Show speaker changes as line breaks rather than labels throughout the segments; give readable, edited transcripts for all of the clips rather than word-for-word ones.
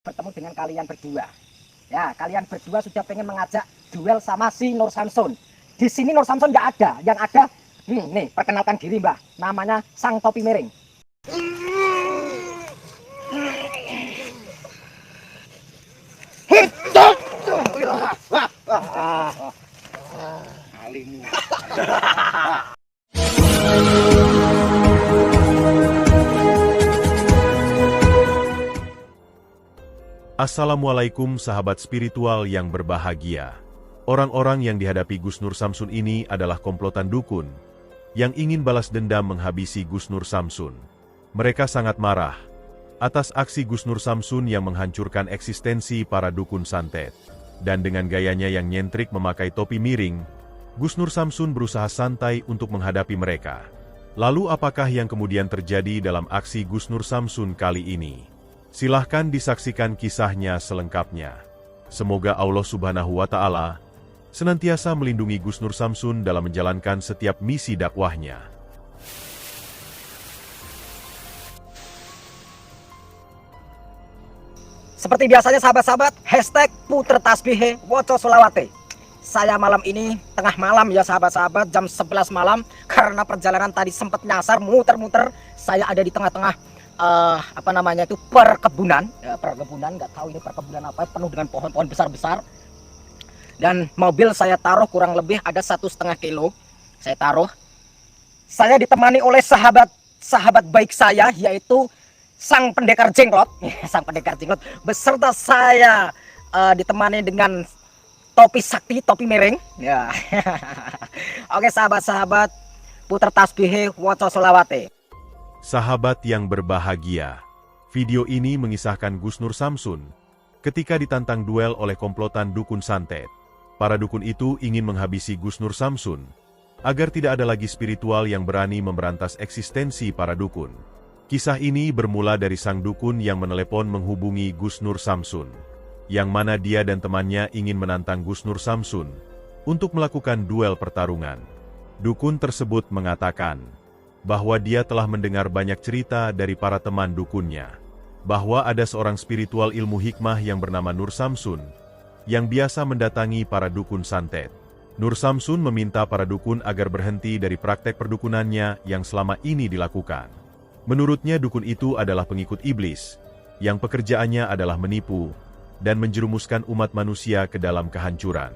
bertemu dengan kalian berdua. Ya, kalian berdua sudah pengen mengajak duel sama si Nur Samsun. Di sini Nur Samsun nggak ada. Yang ada, nih, perkenalkan diri Mbah. Namanya Sang Topi Miring.
Assalamualaikum sahabat spiritual yang berbahagia. Orang-orang yang dihadapi Gus Nur Samsun ini adalah komplotan dukun yang ingin balas dendam menghabisi Gus Nur Samsun. Mereka sangat marah atas aksi Gus Nur Samsun yang menghancurkan eksistensi para dukun santet. Dan dengan gayanya yang nyentrik memakai topi miring, Gus Nur Samsun berusaha santai untuk menghadapi mereka. Lalu apakah yang kemudian terjadi dalam aksi Gus Nur Samsun kali ini? Silahkan disaksikan kisahnya selengkapnya. Semoga Allah Subhanahu wa Ta'ala senantiasa melindungi Gus Nur Samsun dalam menjalankan setiap misi dakwahnya.
Seperti biasanya sahabat-sahabat, hashtag Puter Tasbihe Woco Solawate. Saya malam ini, tengah malam ya sahabat-sahabat, jam 11 malam. Karena perjalanan tadi sempat nyasar, muter-muter. Saya ada di tengah-tengah perkebunan ya, perkebunan, nggak tahu ini perkebunan apa, penuh dengan pohon-pohon besar-besar. Dan mobil saya taruh kurang lebih ada 1,5 kilo. Saya taruh. Saya ditemani oleh sahabat baik saya, yaitu Sang Pendekar Jenglot. Sang Pendekar Jenglot beserta saya ditemani dengan topi sakti, topi miring ya. Oke sahabat-sahabat, Puter Tasbihe Woco Solawate.
Sahabat yang berbahagia, video ini mengisahkan Gus Nur Samsun ketika ditantang duel oleh komplotan dukun santet. Para dukun itu ingin menghabisi Gus Nur Samsun agar tidak ada lagi spiritual yang berani memberantas eksistensi para dukun. Kisah ini bermula dari sang dukun yang menelepon menghubungi Gus Nur Samsun, yang mana dia dan temannya ingin menantang Gus Nur Samsun untuk melakukan duel pertarungan. Dukun tersebut mengatakan bahwa dia telah mendengar banyak cerita dari para teman dukunnya, bahwa ada seorang spiritual ilmu hikmah yang bernama Nur Samsun, yang biasa mendatangi para dukun santet. Nur Samsun meminta para dukun agar berhenti dari praktek perdukunannya yang selama ini dilakukan. Menurutnya dukun itu adalah pengikut iblis, yang pekerjaannya adalah menipu, dan menjerumuskan umat manusia ke dalam kehancuran.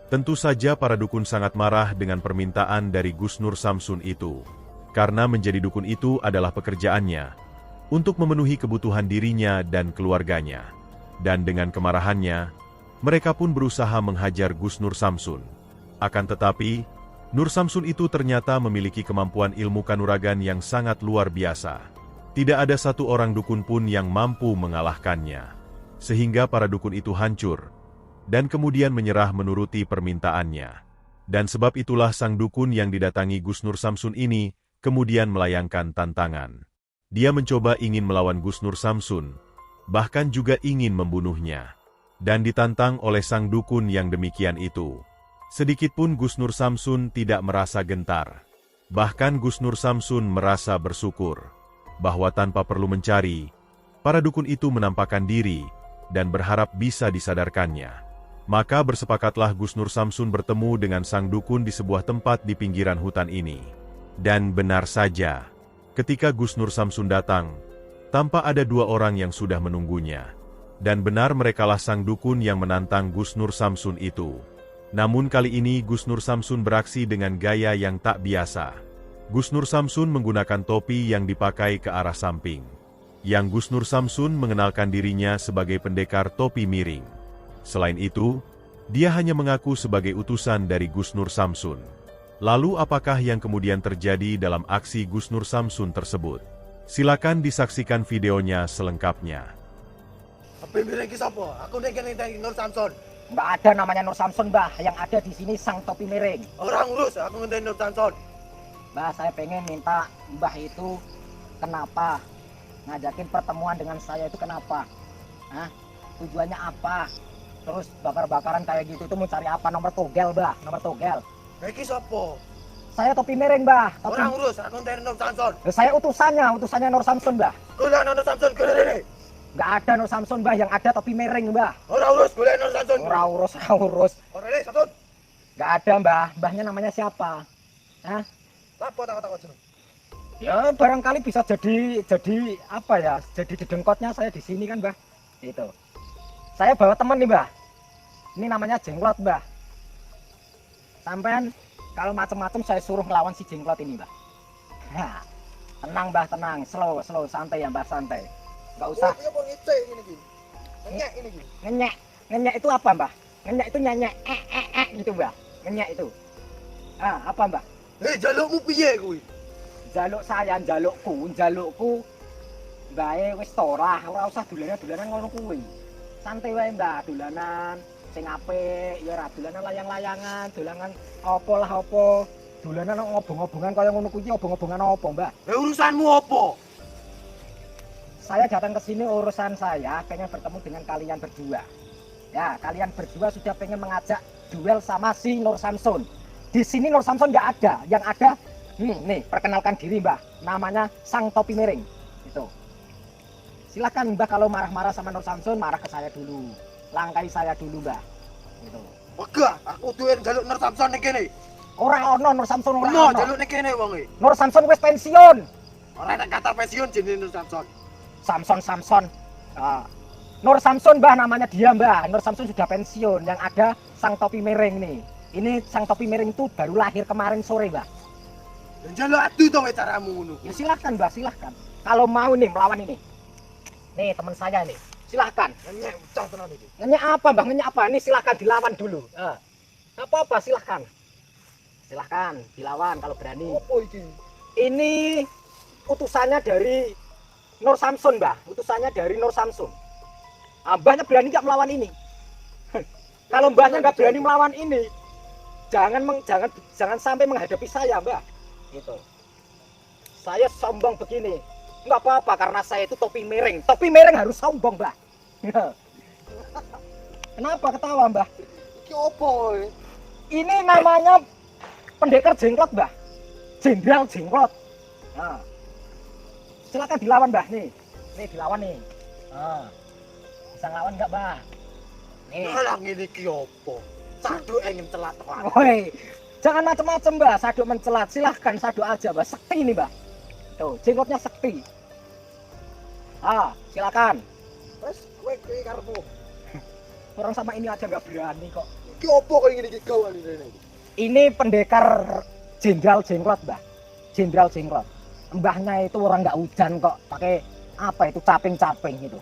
Tentu saja para dukun sangat marah dengan permintaan dari Gus Nur Samsun itu. Karena menjadi dukun itu adalah pekerjaannya, untuk memenuhi kebutuhan dirinya dan keluarganya. Dan dengan kemarahannya, mereka pun berusaha menghajar Gus Nur Samsun. Akan tetapi, Nur Samsun itu ternyata memiliki kemampuan ilmu kanuragan yang sangat luar biasa. Tidak ada satu orang dukun pun yang mampu mengalahkannya. Sehingga para dukun itu hancur, dan kemudian menyerah menuruti permintaannya. Dan sebab itulah sang dukun yang didatangi Gus Nur Samsun ini, kemudian melayangkan tantangan. Dia mencoba ingin melawan Gus Nur Samsun, bahkan juga ingin membunuhnya. Dan ditantang oleh sang dukun yang demikian itu. Sedikitpun Gus Nur Samsun tidak merasa gentar. Bahkan Gus Nur Samsun merasa bersyukur, bahwa tanpa perlu mencari, para dukun itu menampakkan diri, dan berharap bisa disadarkannya. Maka bersepakatlah Gus Nur Samsun bertemu dengan sang dukun di sebuah tempat di pinggiran hutan ini. Dan benar saja, ketika Gus Nur Samsun datang, tampak ada 2 orang yang sudah menunggunya. Dan benar merekalah sang dukun yang menantang Gus Nur Samsun itu. Namun kali ini Gus Nur Samsun beraksi dengan gaya yang tak biasa. Gus Nur Samsun menggunakan topi yang dipakai ke arah samping. Yang Gus Nur Samsun mengenalkan dirinya sebagai pendekar topi miring. Selain itu, dia hanya mengaku sebagai utusan dari Gus Nur Samsun. Lalu apakah yang kemudian terjadi dalam aksi Gus Nur Samsun tersebut? Silakan disaksikan videonya selengkapnya.
Tapi miliki siapa? Aku nengken Nur Samsun.
Nggak ada namanya Nur Samsun, Mbah. Yang ada di sini Sang Topi Miring.
Orang urus, aku ngenteni Nur Samsun.
Mbah, saya pengen minta Mbah itu kenapa ngajakin pertemuan dengan saya itu kenapa? Hah? Tujuannya apa? Terus bakar-bakaran kayak gitu itu mau cari apa? Nomor togel, Mbah. Nomor togel.
Iki siapa?
Saya Topi Miring, Mbah.
Orang urus, aku ngenteni Nur Samsun.
Saya utusannya Nur Samsun, Mbah.
Kulah Nur Samsun, kulah ini.
Nggak ada Nur Samsun, Mbah. Yang ada topi mereng, Mbah.
Ora urus golek Nur Samsun.
Ora urus, ora urus.
Ora le Samsun.
Nggak ada, Mbah. Mbahnya namanya siapa? Hah?
Lapo takut-takut jeneng.
Ya barangkali bisa jadi apa ya? Jadi dedengkotnya saya di sini kan, Mbah. Itu. Saya bawa teman nih, Mbah. Ini namanya Jenglot, Mbah. Sampean kalau macam-macam saya suruh ngelawan si Jenglot ini, Mbah. Nah, tenang, Mbah, tenang. Slow, santai ya, Mbah, santai. Nggak usah
Iya kok ngecek ini gini. Ngenyek ini gini.
ngenyek. Ngenyek itu apa, Mbah? Ngenyek itu nyanyi gitu, Mbah. Ngenyek itu. Ah, apa, Mbah?
Jalukmu piye kuwi?
Jaluk saya, jalukku bae wis ora usah dolanan ngono kuwi. Santai wae, Mbah, dolanan sing apik ya ora dolanan layang-layangan, dolanan apa lah apa. Dolanan ngobong-ngobongan kaya ngono kuwi obong-obongan apa, Mbah?
Urusanmu apa?
Saya datang ke sini urusan saya pengen bertemu dengan kalian berdua. Ya, kalian berdua sudah pengen mengajak duel sama si Nur Samsun. Di sini Nur Samsun nggak ada, yang ada nih, perkenalkan diri, Mbah. Namanya Sang Topi Miring. Itu. Silakan, Mbah, kalau marah-marah sama Nur Samsun, marah ke saya dulu. Langkai saya dulu, Mbah. Gitu.
Wegah, aku duwe jaluk Nur Samsun ning kene.
Ora ono Nur Samsun ora
Ono
ono.
jaluk ning kene wonge.
Nur Samsun wis pensiun.
Ora ada kata pensiun jenenge Nur Samsun.
Samson. Ah. Nur Samsun, Mbah, namanya dia, Mbah. Nur Samsun sudah pensiun. Yang ada Sang Topi Miring nih. Ini Sang Topi Miring itu baru lahir kemarin sore, Mbah.
Dan jaluk adu to wae caramu ngono.
Ya silahkan, Mbah, silahkan. Kalau mau nih melawan ini. Nih teman saya nih. Silahkan.
Ngenyek ucah tenan iki.
Ngenyek apa, Mbah? Ngenyek apa? Ini silahkan dilawan dulu. Apa-apa, silahkan. Silahkan dilawan kalau berani.
Apa iki?
Ini utusannya dari Nur Samsun, Mbah. Utusannya dari Nur Samsun. Mbahnya berani nggak melawan ini? Kalau Mbahnya nggak berani melawan ini, jangan sampai menghadapi saya, Mbah. Gitu. Saya sombong begini. Nggak apa-apa karena saya itu topi miring. Topi miring harus sombong, Mbah. Kenapa ketawa, Mbah?
Iki apa kowe?
Ini namanya pendekar Jenglot, Mbah. Jenderal Jenglot. Nah. Silakan dilawan, Mbah, nih. Nih dilawan nih. Bisa ngelawan nggak, Mbah? Nih.
Alah ngene iki apa? Saduk ingin celat to.
Woi, jangan macam-macam, Mbah. Saduk mencelat. Silahkan saduk aja, Mbah. Sekti nih, Mbah. Tuh, jenglotnya sekti. Silakan.
Wes kowe iki karepmu.
Orang sama ini aja nggak berani kok.
Iki apa kok ngene iki gawan rene iki?
Ini pendekar Jenderal Jenglot, Mbah. Jenderal Jenglot. Mbahnya itu orang nggak hujan kok. Pakai apa itu caping-caping gitu.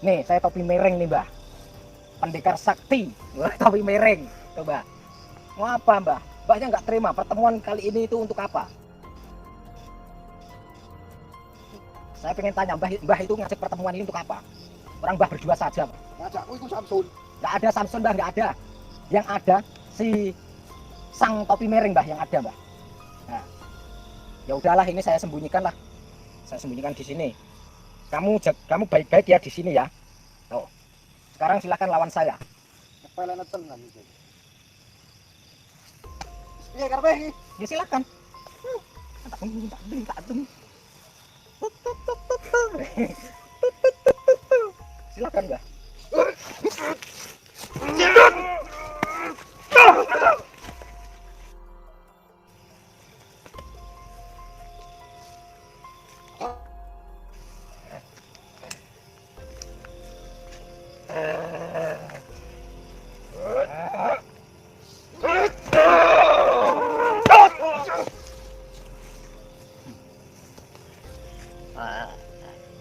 Nih, saya topi miring nih, Mbah. Pendekar sakti. Wah, topi miring. Coba. Mau apa, Mbah? Mbahnya nggak terima. Pertemuan kali ini itu untuk apa? Saya pengen tanya, Mbah itu ngajak pertemuan ini untuk apa? Orang Mbah berdua saja, Mbah.
Ngajakku iku Samsun.
Nggak ada Samson, Mbah, nggak ada. Yang ada si Sang Topi Miring, Mbah, yang ada, Mbah. Nah, ya udahlah, ini saya sembunyikan lah. Saya sembunyikan di sini. Kamu baik-baik ya di sini ya. Tuh. Sekarang silakan lawan saya.
Kepelane tenan iki. Piye karepe iki?
Ya silakan. Silakan, Mbah.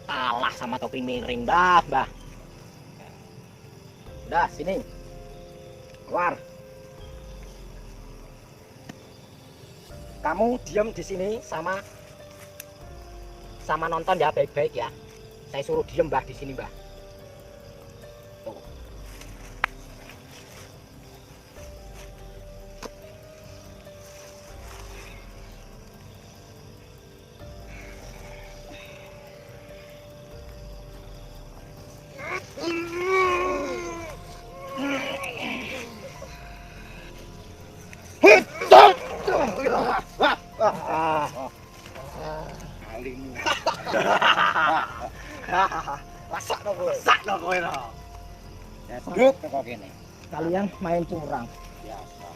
Kalah sama topi miring, Mbah. Udah, sini. Keluar. Kamu diam di sini sama nonton ya, baik-baik ya. Saya suruh diam, Mbah, di sini, Mbah. Tuh. Rasak dong,
Duk kok gini.
Kalian main curang.
Biasa.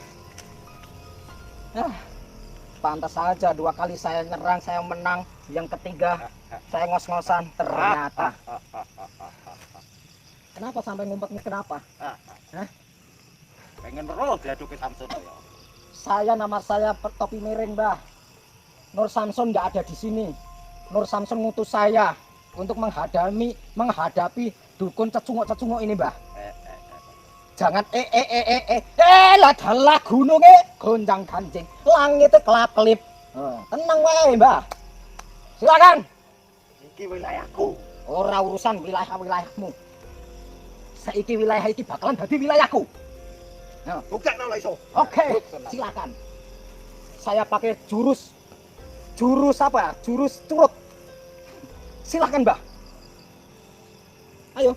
Ah, pantas saja 2 kali saya nyerang, saya menang. Yang ketiga, saya ngos-ngosan. Ternyata. Kenapa sampai ngumpet nih? Kenapa? Hah?
Pengen terus diaduki Samsun ya.
Saya, nama saya Topi Miring, Mbah. Nur Samsun nggak ada di sini. Nur Samsun ngutus saya untuk menghadapi dukun cecunguk-cecunguk ini, Mbah. Jangan lah dalah gununge gonjang ganjing, langite kelap-kelip. Tenang wae, Mbah. Silakan.
Iki wilayahku.
Ora urusan wilayah-wilayahmu. Saiki wilayah iki bakalan dadi wilayahku.
Buktekno lah iso.
Oke, silakan. Saya pakai jurus apa? Jurus curut. Silakan, Mbah. Ayo.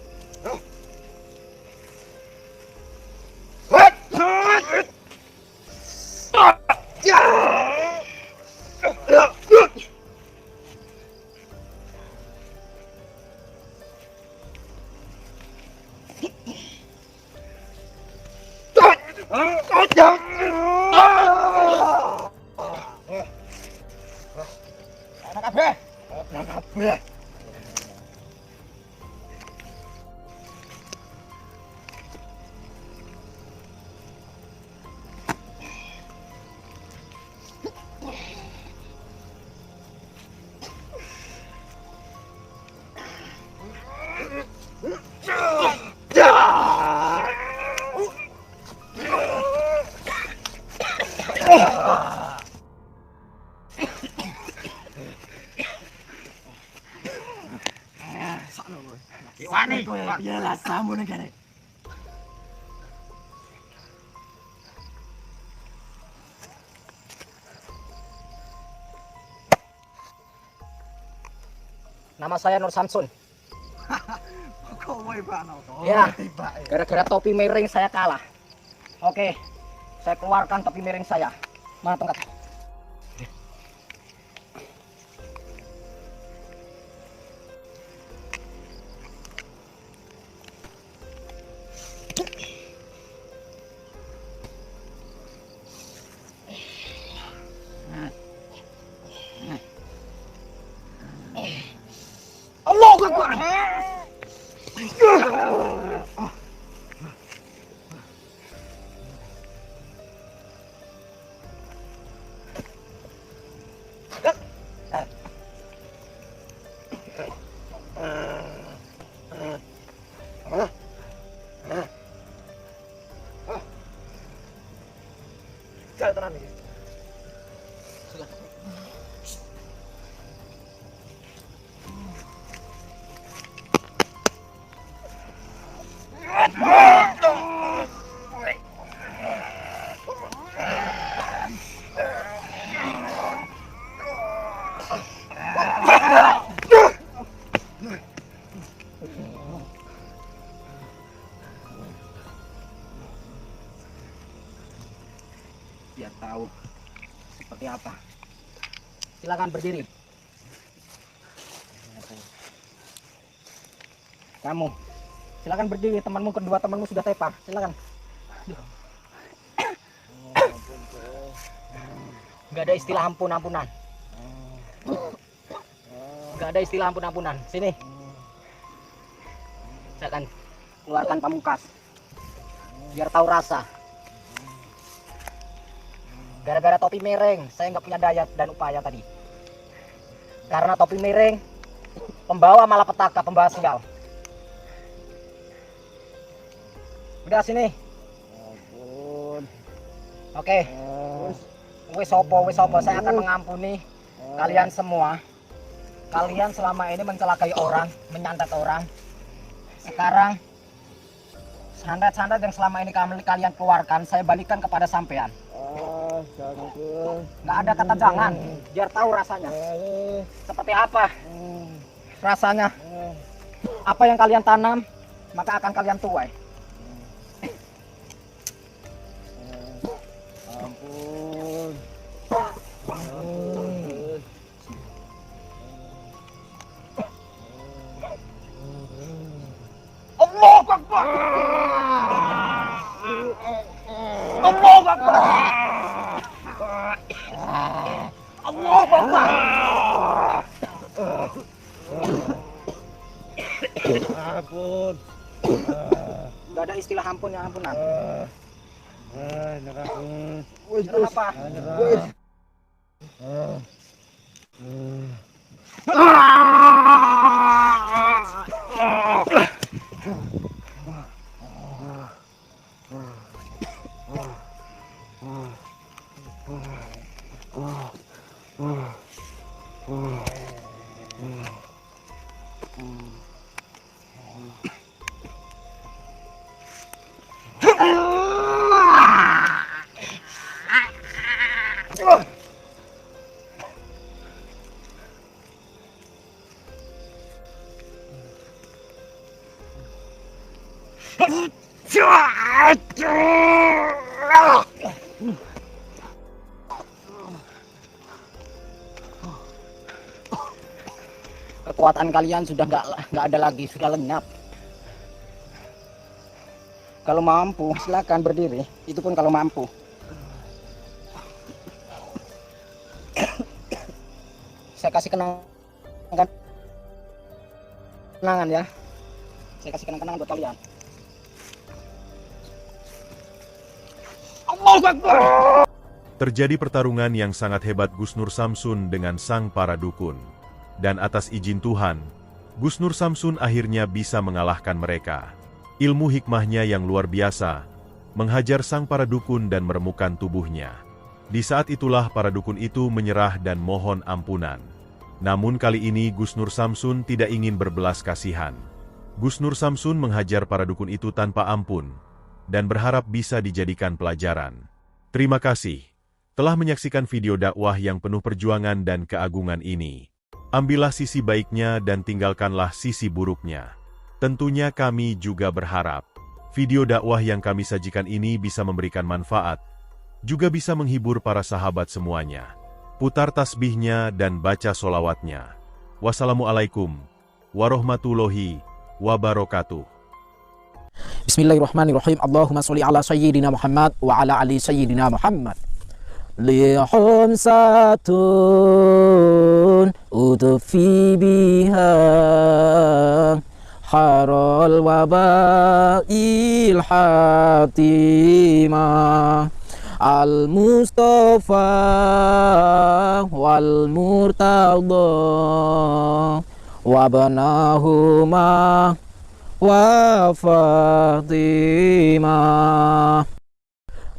Wani, piye samu ning kene.
Nama saya Nur Samsun.
Kowe bano to.
Ya, gara-gara topi miring saya kalah. Oke, saya keluarkan topi miring saya. Mana tongkat?
Allahu Akbar. Jangan tenang iki.
Biar tahu seperti apa. Silakan berdiri. Kamu, silakan berdiri. Kedua temanmu sudah tepar. Silakan. Nggak ada istilah ampun-ampunan. Nggak ada istilah ampun-ampunan. Sini. Saya akan keluarkan pamungkas. Biar tahu rasa. Gara-gara topi miring, saya nggak punya daya dan upaya tadi. Karena topi miring, pembawa malapetaka, pembawa sial. Udah sini.
Ampun.
Oke. Wis opo, saya akan mengampuni kalian semua. Kalian selama ini mencelakai orang, menyantet orang. Sekarang santet-santet yang selama ini kalian keluarkan, saya balikan kepada sampean. Nggak ada kata jangan, biar tahu rasanya. Seperti apa rasanya? Apa yang kalian tanam, maka akan kalian tuai.
Ampun.
Allahu Akbar. Nggak ada istilah ampun ya ampunan.
Nyerah.
Kenapa?
Nyerah.
Kekuatan kalian sudah nggak ada lagi, sudah lenyap. Kalau mampu, silakan berdiri. Itu pun kalau mampu. Saya kasih kenangan ya. Saya kasih kenangan buat kalian. Allahu Akbar.
Terjadi pertarungan yang sangat hebat Gus Nur Samsun dengan sang para dukun. Dan atas izin Tuhan, Gus Nur Samsun akhirnya bisa mengalahkan mereka. Ilmu hikmahnya yang luar biasa, menghajar sang para dukun dan meremukkan tubuhnya. Di saat itulah para dukun itu menyerah dan mohon ampunan. Namun kali ini Gus Nur Samsun tidak ingin berbelas kasihan. Gus Nur Samsun menghajar para dukun itu tanpa ampun, dan berharap bisa dijadikan pelajaran. Terima kasih telah menyaksikan video dakwah yang penuh perjuangan dan keagungan ini. Ambillah sisi baiknya dan tinggalkanlah sisi buruknya. Tentunya kami juga berharap video dakwah yang kami sajikan ini bisa memberikan manfaat, juga bisa menghibur para sahabat semuanya. Putar tasbihnya dan baca solawatnya. Wassalamualaikum warahmatullahi wabarakatuh.
Bismillahirrahmanirrahim. Allahumma sholli ala sayyidina Muhammad wa ala ali sayyidina Muhammad. Lihum satun utufi biha harol wabail hatimah al-Mustafa wal murtadha wabnahuma wa Fatimah.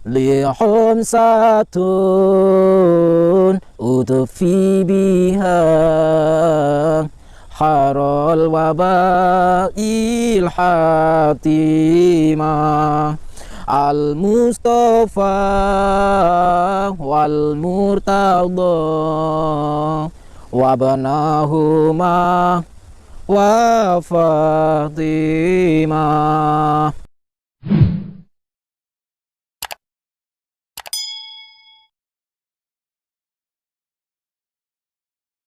Lihum satun utufi biha harol wabail hatimah al-Mustafa wal murtadha wabnahuma wa Fatimah.